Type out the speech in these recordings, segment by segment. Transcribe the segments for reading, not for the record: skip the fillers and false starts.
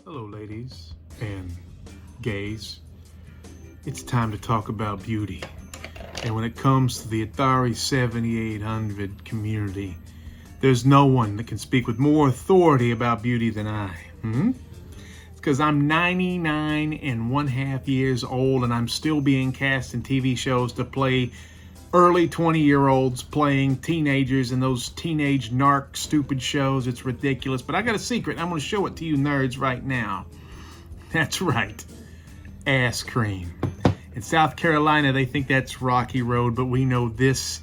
Hello, ladies and gays. It's time to talk about beauty. And when it comes to the Atari 7800 community, there's no one that can speak with more authority about beauty than I. It's because I'm 99 and 1/2 years old and I'm still being cast in TV shows to play early 20-year-olds playing teenagers in those teenage narc stupid shows. It's ridiculous. But I got a secret. And I'm going to show it to you nerds right now. That's right. Ass cream. In South Carolina, they think that's Rocky Road, but we know this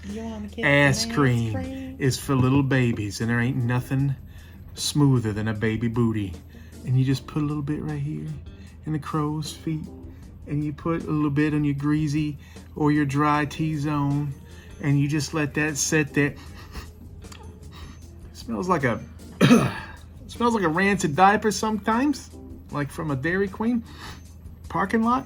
ass cream is for little babies, and there ain't nothing smoother than a baby booty. And you just put a little bit right here in the crow's feet, and you put a little bit on your greasy or your dry T-zone, and you just let that sit there. Smells like a smells like a rancid diaper sometimes, like from a Dairy Queen parking lot.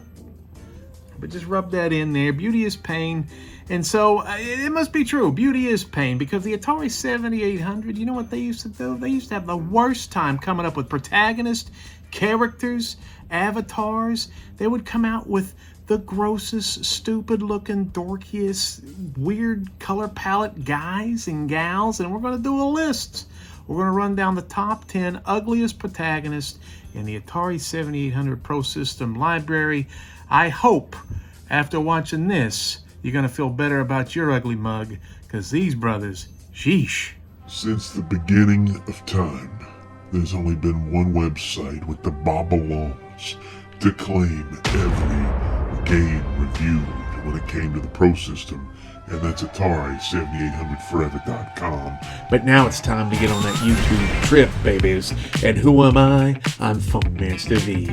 But just rub that in there. Beauty is pain. And so it must be true. Beauty is pain, because the Atari 7800, you know what they used to do? They used to have the worst time coming up with protagonists, characters, avatars. They would come out with the grossest, stupid-looking, dorkiest, weird color palette guys and gals, and we're going to do a list. We're going to run down the top 10 ugliest protagonists in the Atari 7800 Prosystem library. I hope, after watching this, you're going to feel better about your ugly mug, because these brothers, sheesh. Since the beginning of time, there's only been one website with the Babylons to claim every game reviewed when it came to the Pro System, and that's Atari7800forever.com. But now it's time to get on that YouTube trip, babies. And who am I? I'm Funkmaster V,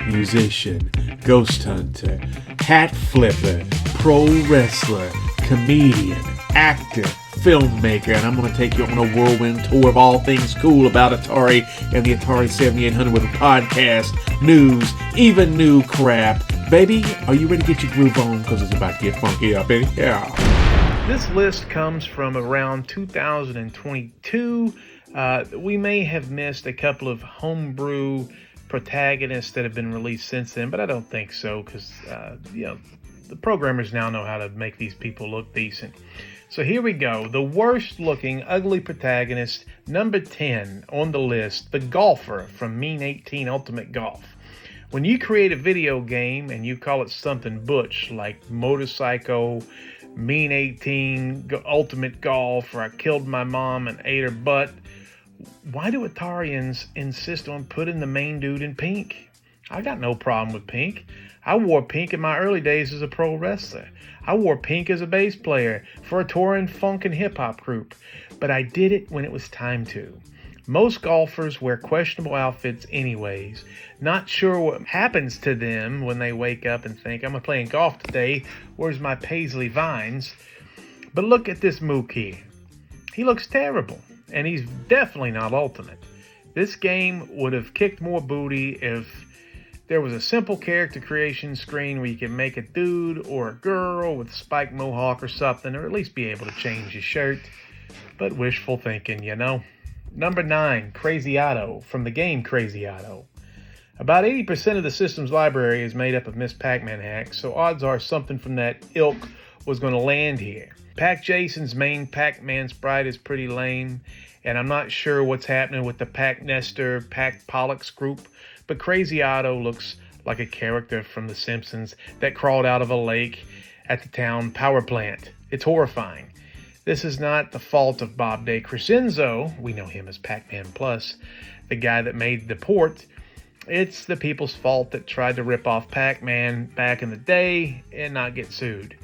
musician, ghost hunter, hat flipper, pro wrestler, comedian, actor, filmmaker, and I'm going to take you on a whirlwind tour of all things cool about Atari and the Atari 7800 with a podcast, news, even new crap. Baby, are you ready to get your groove on? Because it's about to get funky up in here. This list comes from around 2022. We may have missed a couple of homebrew protagonists that have been released since then, but I don't think so, because the programmers now know how to make these people look decent. So here we go. The worst looking ugly protagonist, number 10 on the list, the golfer from Mean 18 Ultimate Golf. When you create a video game and you call it something butch like Motorpsycho, Mean 18 Ultimate Golf, or I killed my mom and ate her butt, why do Atarians insist on putting the main dude in pink? I got no problem with pink. I wore pink in my early days as a pro wrestler. I wore pink as a bass player for a touring funk and hip hop group, but I did it when it was time to. Most golfers wear questionable outfits anyways. Not sure what happens to them when they wake up and think, I'm playing golf today, where's my paisley vines? But look at this mook here. He looks terrible, and he's definitely not ultimate. This game would have kicked more booty if there was a simple character creation screen where you could make a dude or a girl with a spiked mohawk or something, or at least be able to change your shirt. But wishful thinking, you know. Number 9, Crazy Otto, from the game Crazy Otto. About 80% of the system's library is made up of Miss Pac-Man hacks, so odds are something from that ilk was going to land here. Pac-Jason's main Pac-Man sprite is pretty lame, and I'm not sure what's happening with the Nestor, Pollux group, but Crazy Otto looks like a character from The Simpsons that crawled out of a lake at the town power plant. It's horrifying. This is not the fault of Bob De Crescenzo, we know him as Pac-Man Plus, the guy that made the port. It's the people's fault that tried to rip off Pac-Man back in the day and not get sued.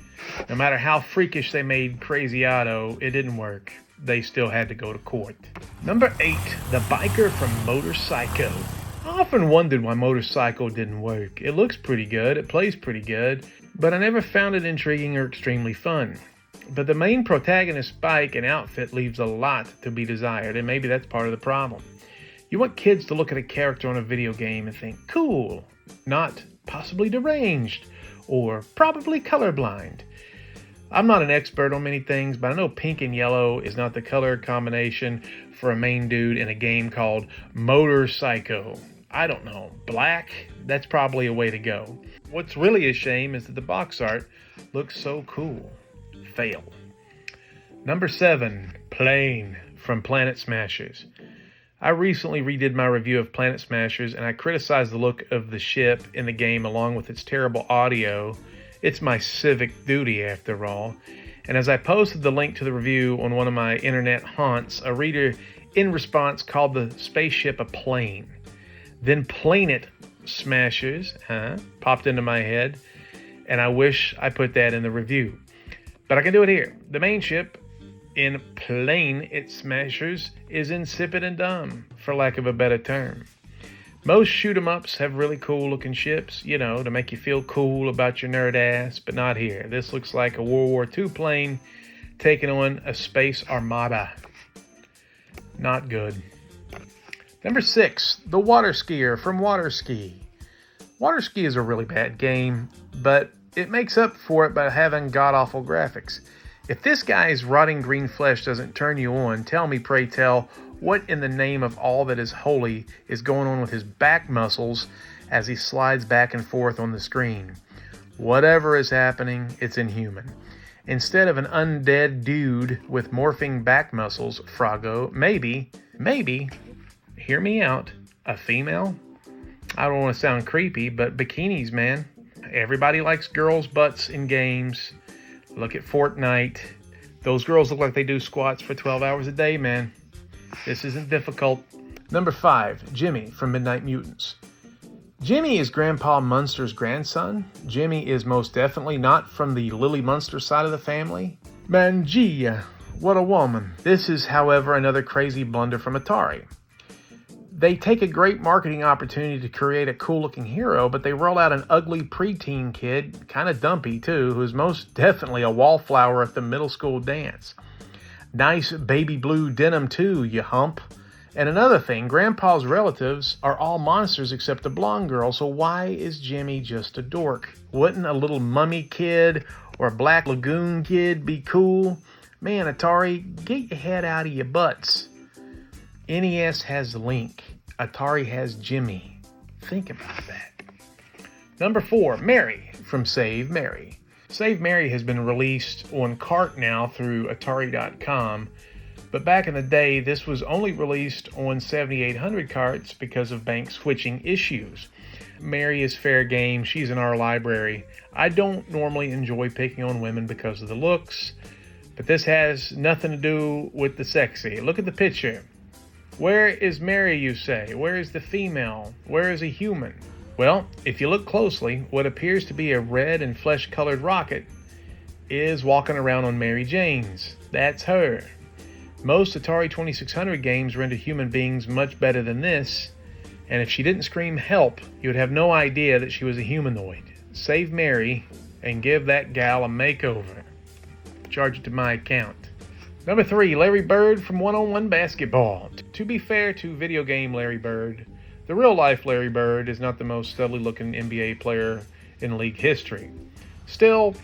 No matter how freakish they made Crazy Otto, it didn't work. They still had to go to court. Number 8, the biker from Motorpsycho. I often wondered why Motorpsycho didn't work. It looks pretty good, it plays pretty good, but I never found it intriguing or extremely fun. But the main protagonist's bike and outfit leaves a lot to be desired, and maybe that's part of the problem. You want kids to look at a character on a video game and think, cool, not possibly deranged, or probably colorblind. I'm not an expert on many things, but I know pink and yellow is not the color combination for a main dude in a game called Motorpsycho. I don't know, black? That's probably a way to go. What's really a shame is that the box art looks so cool. Fail. Number 7, Plane from Planet Smashers. I recently redid my review of Planet Smashers and I criticized the look of the ship in the game along with its terrible audio. It's my civic duty after all. And as I posted the link to the review on one of my internet haunts, a reader in response called the spaceship a plane. Then Planet Smashers popped into my head, and I wish I put that in the review. But I can do it here. The main ship in Planet Smashers is insipid and dumb, for lack of a better term. Most shoot-em-ups have really cool-looking ships, to make you feel cool about your nerd ass, but not here. This looks like a World War II plane taking on a space armada. Not good. Number 6, The Water Skier from Water Ski. Water Ski is a really bad game, but it makes up for it by having god-awful graphics. If this guy's rotting green flesh doesn't turn you on, tell me, pray tell, what in the name of all that is holy is going on with his back muscles as he slides back and forth on the screen? Whatever is happening, it's inhuman. Instead of an undead dude with morphing back muscles, Froggo, maybe, hear me out, a female? I don't want to sound creepy, but bikinis, man. Everybody likes girls' butts in games. Look at Fortnite. Those girls look like they do squats for 12 hours a day, man. This isn't difficult. Number 5, Jimmy from Midnight Mutants. Jimmy is Grandpa Munster's grandson. Jimmy is most definitely not from the Lily Munster side of the family. Mangia, what a woman. This is, however, another crazy blunder from Atari. They take a great marketing opportunity to create a cool-looking hero, but they roll out an ugly preteen kid, kind of dumpy too, who's most definitely a wallflower at the middle school dance. Nice baby blue denim too, you hump. And another thing, Grandpa's relatives are all monsters except a blonde girl, so why is Jimmy just a dork? Wouldn't a little mummy kid or a Black Lagoon kid be cool? Man, Atari, get your head out of your butts. NES has Link. Atari has Jimmy. Think about that. Number 4, Mary from Save Mary. Save Mary has been released on cart now through Atari.com, but back in the day, this was only released on 7800 carts because of bank switching issues. Mary is fair game. She's in our library. I don't normally enjoy picking on women because of the looks, but this has nothing to do with the sexy. Look at the picture. Where is Mary, you say? Where is the female? Where is a human? Well, if you look closely, what appears to be a red and flesh-colored rocket is walking around on Mary Jane's. That's her. Most Atari 2600 games render human beings much better than this, and if she didn't scream help, you would have no idea that she was a humanoid. Save Mary and give that gal a makeover. Charge it to my account. Number 3, Larry Bird from One-on-One Basketball. To be fair to video game Larry Bird, the real-life Larry Bird is not the most studly-looking NBA player in league history. Still,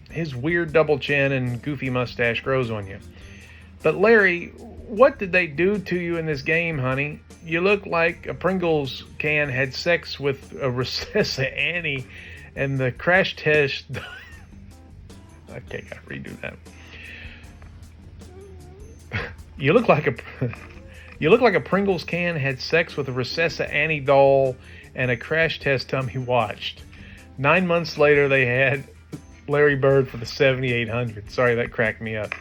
his weird double chin and goofy mustache grows on you. But Larry, what did they do to you in this game, honey? You look like a Pringles can had sex with a Recessa Annie and the crash test... Okay, gotta redo that. You look like a Pringles can had sex with a Recessa Annie doll and a crash test dummy watched. 9 months later, they had Larry Bird for the 7800. Sorry, that cracked me up.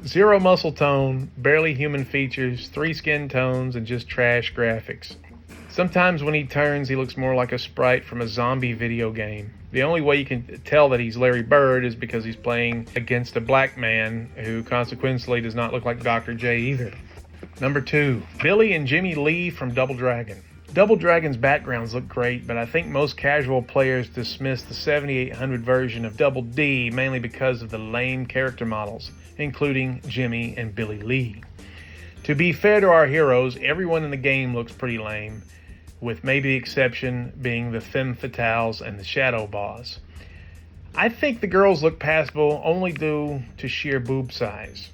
0 muscle tone, barely human features, 3 skin tones, and just trash graphics. Sometimes when he turns, he looks more like a sprite from a zombie video game. The only way you can tell that he's Larry Bird is because he's playing against a black man who consequently does not look like Dr. J either. Number 2, Billy and Jimmy Lee from Double Dragon. Double Dragon's backgrounds look great, but I think most casual players dismiss the 7800 version of Double D mainly because of the lame character models, including Jimmy and Billy Lee. To be fair to our heroes, everyone in the game looks pretty lame, with maybe the exception being the femme fatales and the shadow boss. I think the girls look passable only due to sheer boob size.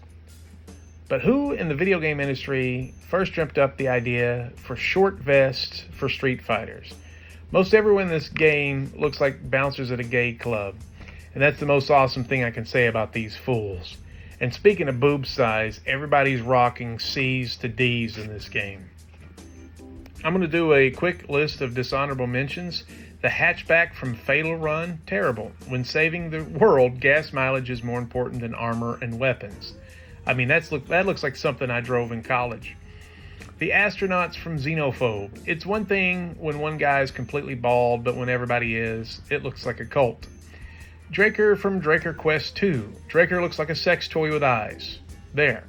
But who in the video game industry first dreamt up the idea for short vests for Street Fighters? Most everyone in this game looks like bouncers at a gay club. And that's the most awesome thing I can say about these fools. And speaking of boob size, everybody's rocking C's to D's in this game. I'm going to do a quick list of dishonorable mentions. The hatchback from Fatal Run, terrible. When saving the world, gas mileage is more important than armor and weapons. I mean, that looks like something I drove in college. The astronauts from Xenophobe. It's one thing when one guy is completely bald, but when everybody is, it looks like a cult. Draker from Draker Quest 2. Draker looks like a sex toy with eyes. There.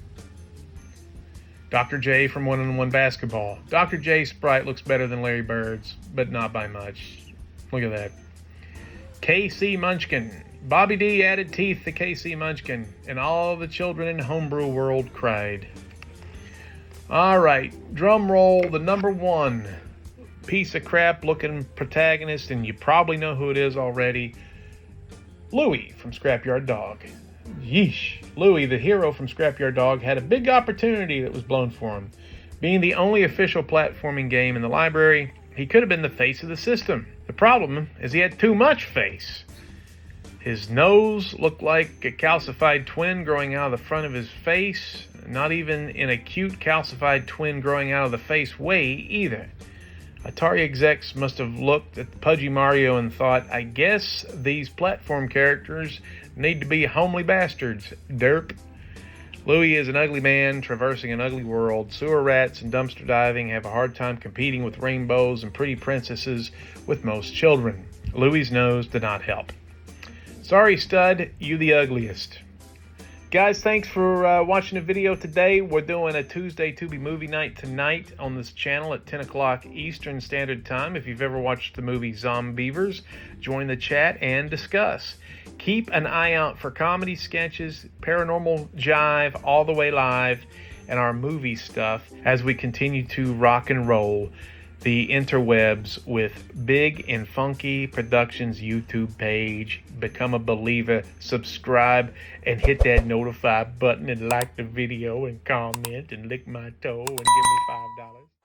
Dr. J from One-on-One Basketball. Dr. J sprite looks better than Larry Bird's, but not by much. Look at that. KC Munchkin. Bobby D added teeth to KC Munchkin, and all the children in homebrew world cried. Alright, drum roll, the number one piece of crap looking protagonist, and you probably know who it is already. Louie from Scrapyard Dog. Yeesh. Louie, the hero from Scrapyard Dog, had a big opportunity that was blown for him. Being the only official platforming game in the library, he could have been the face of the system. The problem is he had too much face. His nose looked like a calcified twin growing out of the front of his face, not even in a cute calcified twin growing out of the face way either. Atari execs must have looked at Pudgy Mario and thought, I guess these platform characters need to be homely bastards. Derp. Louie is an ugly man traversing an ugly world. Sewer rats and dumpster diving have a hard time competing with rainbows and pretty princesses with most children. Louie's nose did not help. Sorry, stud, you the ugliest. Guys, thanks for watching the video today. We're doing a Tuesday Tubi movie night tonight on this channel at 10 o'clock Eastern Standard Time. If you've ever watched the movie Zombievers, join the chat and discuss. Keep an eye out for comedy sketches, paranormal jive, all the way live, and our movie stuff as we continue to rock and roll the interwebs with Big and Funky Productions YouTube page. Become a believer, subscribe, and hit that notify button and like the video and comment and lick my toe and give me $5.